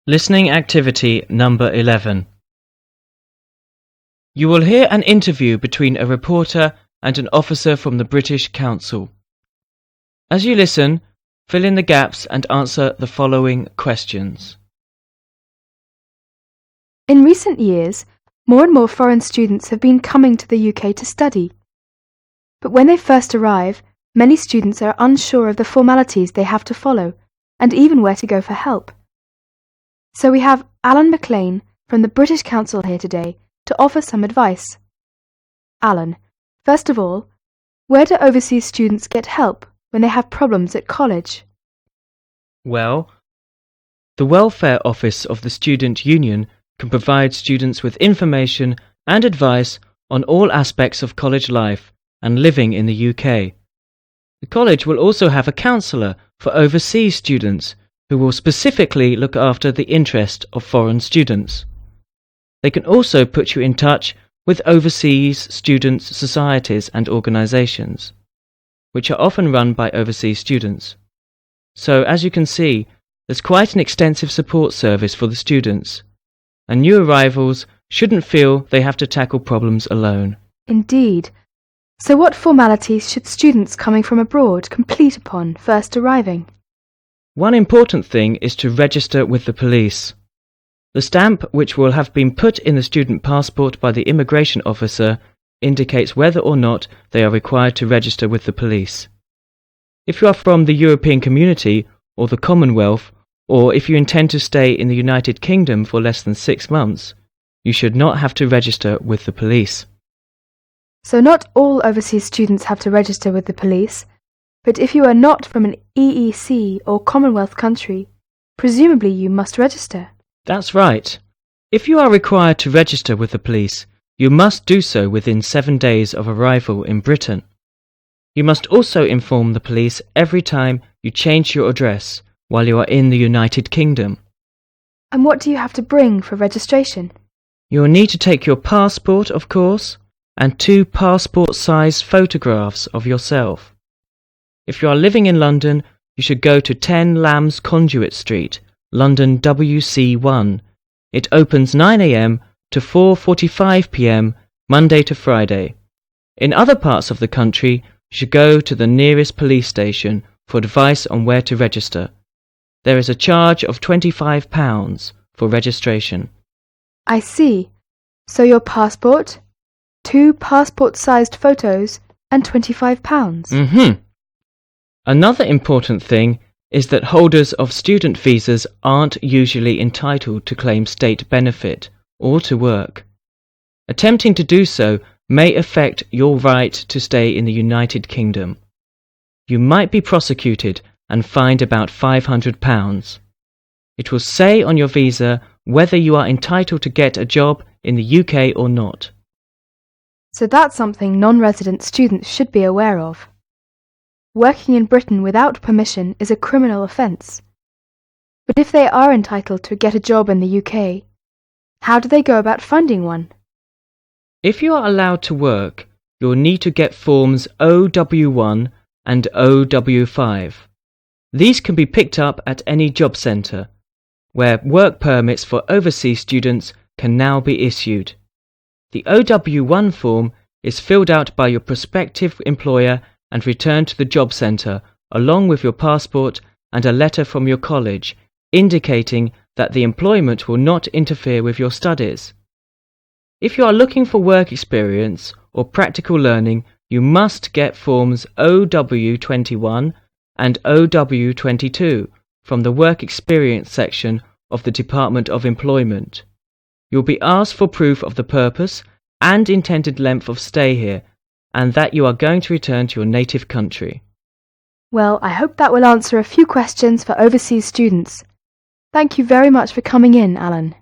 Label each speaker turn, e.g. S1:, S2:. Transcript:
S1: Listening activity number 11. You will hear an interview between a reporter and an officer from the British Council. As you listen, fill in the gaps and answer the following questions.
S2: In recent years, more and more foreign students have been coming to the UK to study. But when they first arrive, many students are unsure of the formalities they have to follow and even where to go for help. So we have Alan McLean from the British Council here today to offer some advice. Alan, first of all, where do overseas students get help when they have problems at college?
S1: Well, the Welfare Office of the Student Union can provide students with information and advice on all aspects of college life and living in the UK. The college will also have a counsellor for overseas students who will specifically look after the interest of foreign students. They can also put you in touch with overseas students' societies and organisations, which are often run by overseas students. So, as you can see, there's quite an extensive support service for the students, and new arrivals shouldn't feel they have to tackle problems alone.
S2: Indeed. So what formalities should students coming from abroad complete upon first arriving?
S1: One important thing is to register with the police. The stamp, which will have been put in the student passport by the immigration officer, indicates whether or not they are required to register with the police. If you are from the European Community or the Commonwealth, or if you intend to stay in the United Kingdom for less than 6 months, you should not have to register with the police.
S2: So not all overseas students have to register with the police, but if you are not from an EEC or Commonwealth country, presumably you must register.
S1: That's right. If you are required to register with the police, you must do so within 7 days of arrival in Britain. You must also inform the police every time you change your address while you are in the United Kingdom.
S2: And what do you have to bring for registration?
S1: You'll need to take your passport, of course, and 2 passport-sized photographs of yourself. If you are living in London, you should go to 10 Lambs Conduit Street, London WC1. It opens 9 a.m. to 4:45 p.m. Monday to Friday. In other parts of the country, you should go to the nearest police station for advice on where to register. There is a charge of £25 for registration.
S2: I see. So your passport, 2 passport-sized photos, and £25.
S1: Another important thing is that holders of student visas aren't usually entitled to claim state benefit or to work. Attempting to do so may affect your right to stay in the United Kingdom. You might be prosecuted and fined about £500. It will say on your visa whether you are entitled to get a job in the UK or not.
S2: So that's something non-resident students should be aware of. Working in Britain without permission is a criminal offence. But if they are entitled to get a job in the UK, how do they go about finding one?
S1: If you are allowed to work, you'll need to get forms OW1 and OW5. These can be picked up at any job centre, where work permits for overseas students can now be issued. The OW1 form is filled out by your prospective employer and returned to the job centre along with your passport and a letter from your college indicating that the employment will not interfere with your studies. If you are looking for work experience or practical learning, you must get forms OW21 and OW22 from the Work Experience section of the Department of Employment. You'll be asked for proof of the purpose and intended length of stay here, and that you are going to return to your native country.
S2: Well, I hope that will answer a few questions for overseas students. Thank you very much for coming in, Alan.